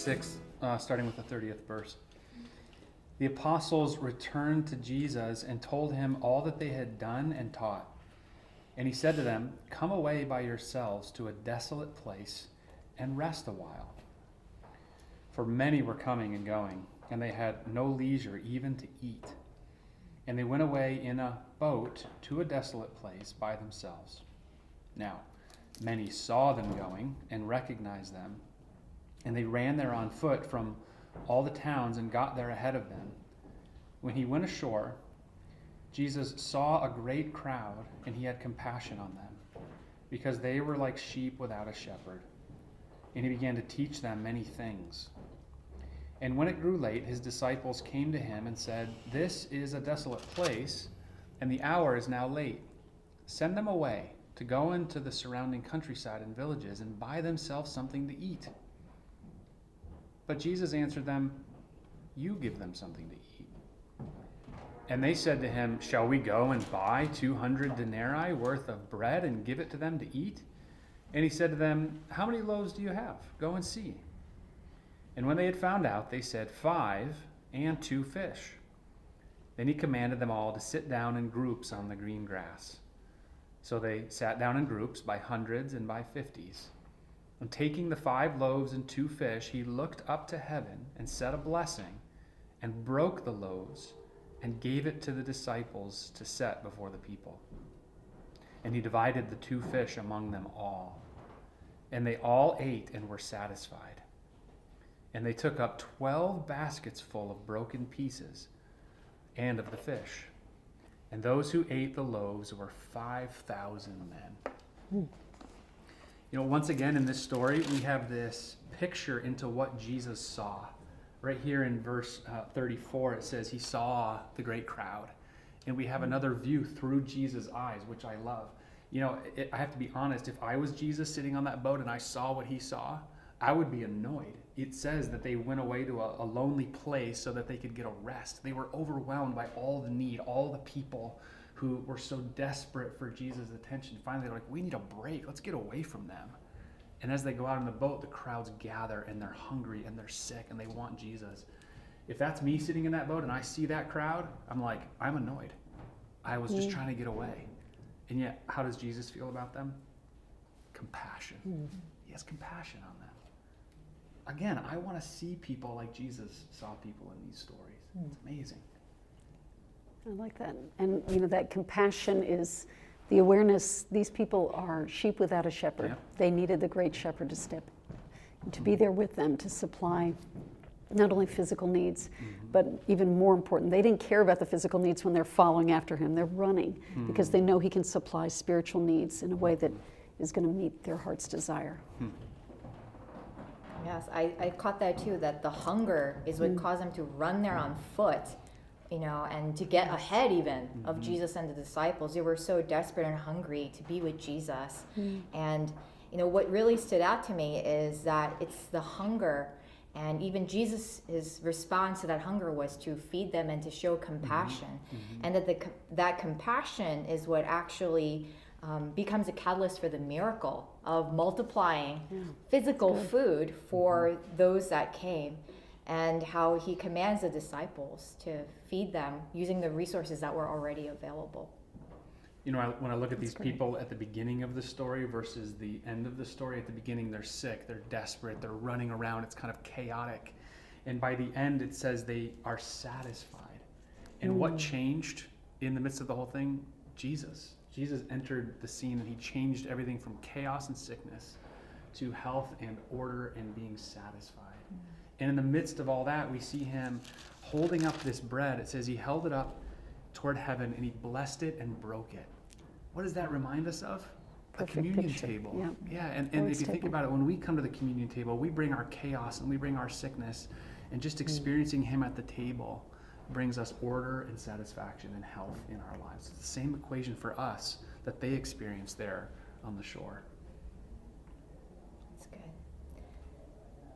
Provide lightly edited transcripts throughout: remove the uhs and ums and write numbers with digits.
6, starting with the 30th verse. The apostles returned to Jesus and told him all that they had done and taught. And he said to them, "Come away by yourselves to a desolate place and rest a while." For many were coming and going, and they had no leisure even to eat. And they went away in a boat to a desolate place by themselves. Now, many saw them going and recognized them, and they ran there on foot from all the towns and got there ahead of them. When he went ashore, Jesus saw a great crowd, and he had compassion on them, because they were like sheep without a shepherd. And he began to teach them many things. And when it grew late, his disciples came to him and said, "This is a desolate place, and the hour is now late. Send them away to go into the surrounding countryside and villages and buy themselves something to eat." But Jesus answered them, "You give them something to eat." And they said to him, "Shall we go and buy 200 denarii worth of bread and give it to them to eat?" And he said to them, "How many loaves do you have? Go and see." And when they had found out, they said, 5 and 2 fish. Then he commanded them all to sit down in groups on the green grass. So they sat down in groups by hundreds and by 50s. And taking the 5 loaves and 2 fish, he looked up to heaven and said a blessing, and broke the loaves, and gave it to the disciples to set before the people. And he divided the 2 fish among them all. And they all ate and were satisfied. And they took up 12 baskets full of broken pieces and of the fish. And those who ate the loaves were 5,000 men. Once again in this story, we have this picture into what Jesus saw. Right here in verse 34, it says he saw the great crowd. And we have another view through Jesus' eyes, which I love. I have to be honest, if I was Jesus sitting on that boat and I saw what he saw, I would be annoyed. It says that they went away to a lonely place so that they could get a rest. They were overwhelmed by all the need, all the people who were so desperate for Jesus' attention. Finally, they're like, "We need a break. Let's get away from them." And as they go out in the boat, the crowds gather, and they're hungry, and they're sick, and they want Jesus. If that's me sitting in that boat and I see that crowd, I'm like, I'm annoyed. I was just trying to get away. And yet, how does Jesus feel about them? Compassion. He has compassion on them. Again, I want to see people like Jesus saw people in these stories. It's amazing. I like that. And, that compassion is the awareness these people are sheep without a shepherd. Yeah. They needed the great shepherd to step, to be there with them, to supply not only physical needs, but even more important, they didn't care about the physical needs when they're following after him. They're running because they know he can supply spiritual needs in a way that is going to meet their heart's desire. Yes, I caught that too, that the hunger is what caused them to run there on foot, and to get ahead even of Jesus and the disciples. They were so desperate and hungry to be with Jesus. And, what really stood out to me is that it's the hunger, and even Jesus' response to that hunger was to feed them and to show compassion. And that compassion is what actually becomes a catalyst for the miracle of multiplying physical food for those that came, and how he commands the disciples to feed them using the resources that were already available. When I look at these people at the beginning of the story versus the end of the story, at the beginning they're sick, they're desperate, they're running around, it's kind of chaotic. And by the end it says they are satisfied. And what changed in the midst of the whole thing? Jesus. Jesus entered the scene and he changed everything from chaos and sickness to health and order and being satisfied. And in the midst of all that, we see him holding up this bread. It says he held it up toward heaven and he blessed it and broke it. What does that remind us of? Perfect a communion picture. table. Yeah. And if you think about it, when we come to the communion table, we bring our chaos and we bring our sickness, and just experiencing him at the table brings us order and satisfaction and health in our lives. It's the same equation for us that they experienced there on the shore. That's good.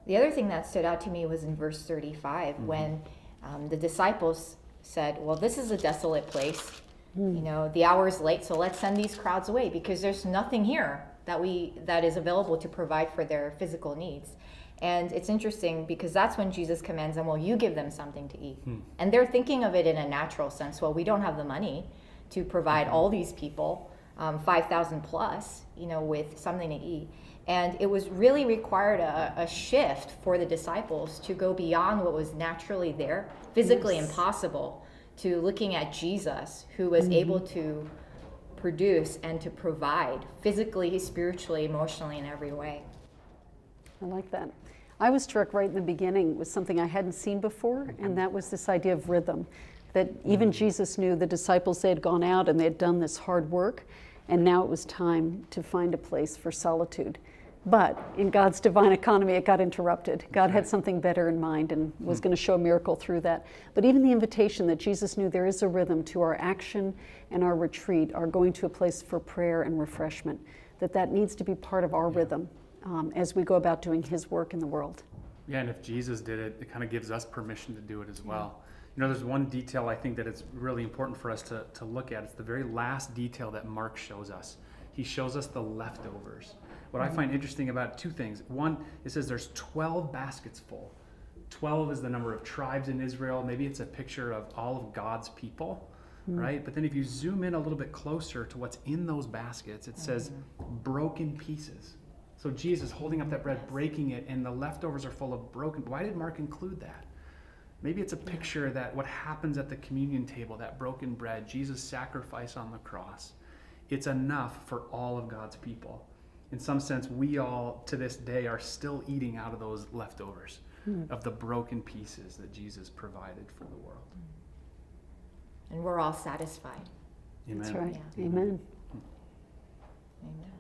The other thing that stood out to me was in verse 35 when the disciples said, "Well, this is a desolate place. The hour is late, so let's send these crowds away because there's nothing here that is available to provide for their physical needs." And it's interesting because that's when Jesus commands them, well, you give them something to eat. And they're thinking of it in a natural sense. Well, we don't have the money to provide all these people, 5,000 plus, with something to eat. And it was really required a shift for the disciples to go beyond what was naturally there, physically impossible, to looking at Jesus, who was able to produce and to provide physically, spiritually, emotionally, in every way. I like that. I was struck right in the beginning with something I hadn't seen before, and that was this idea of rhythm. That even Jesus knew the disciples, they had gone out and they had done this hard work, and now it was time to find a place for solitude. But in God's divine economy, it got interrupted. God had something better in mind and was going to show a miracle through that. But even the invitation that Jesus knew there is a rhythm to our action and our retreat, our going to a place for prayer and refreshment, that needs to be part of our rhythm as we go about doing his work in the world. Yeah, and if Jesus did it, it kind of gives us permission to do it as well. There's one detail I think that it's really important for us to look at. It's the very last detail that Mark shows us. He shows us the leftovers. What I find interesting about two things. One, it says there's 12 baskets full. 12 is the number of tribes in Israel. Maybe it's a picture of all of God's people, right? But then if you zoom in a little bit closer to what's in those baskets, it says broken pieces. So Jesus holding up that bread, breaking it, and the leftovers are full of broken. Why did Mark include that? Maybe it's a picture that what happens at the communion table, that broken bread, Jesus' sacrifice on the cross, it's enough for all of God's people. In some sense, we all, to this day, are still eating out of those leftovers, of the broken pieces that Jesus provided for the world. And we're all satisfied. Amen. That's right. Yeah. Amen. Amen.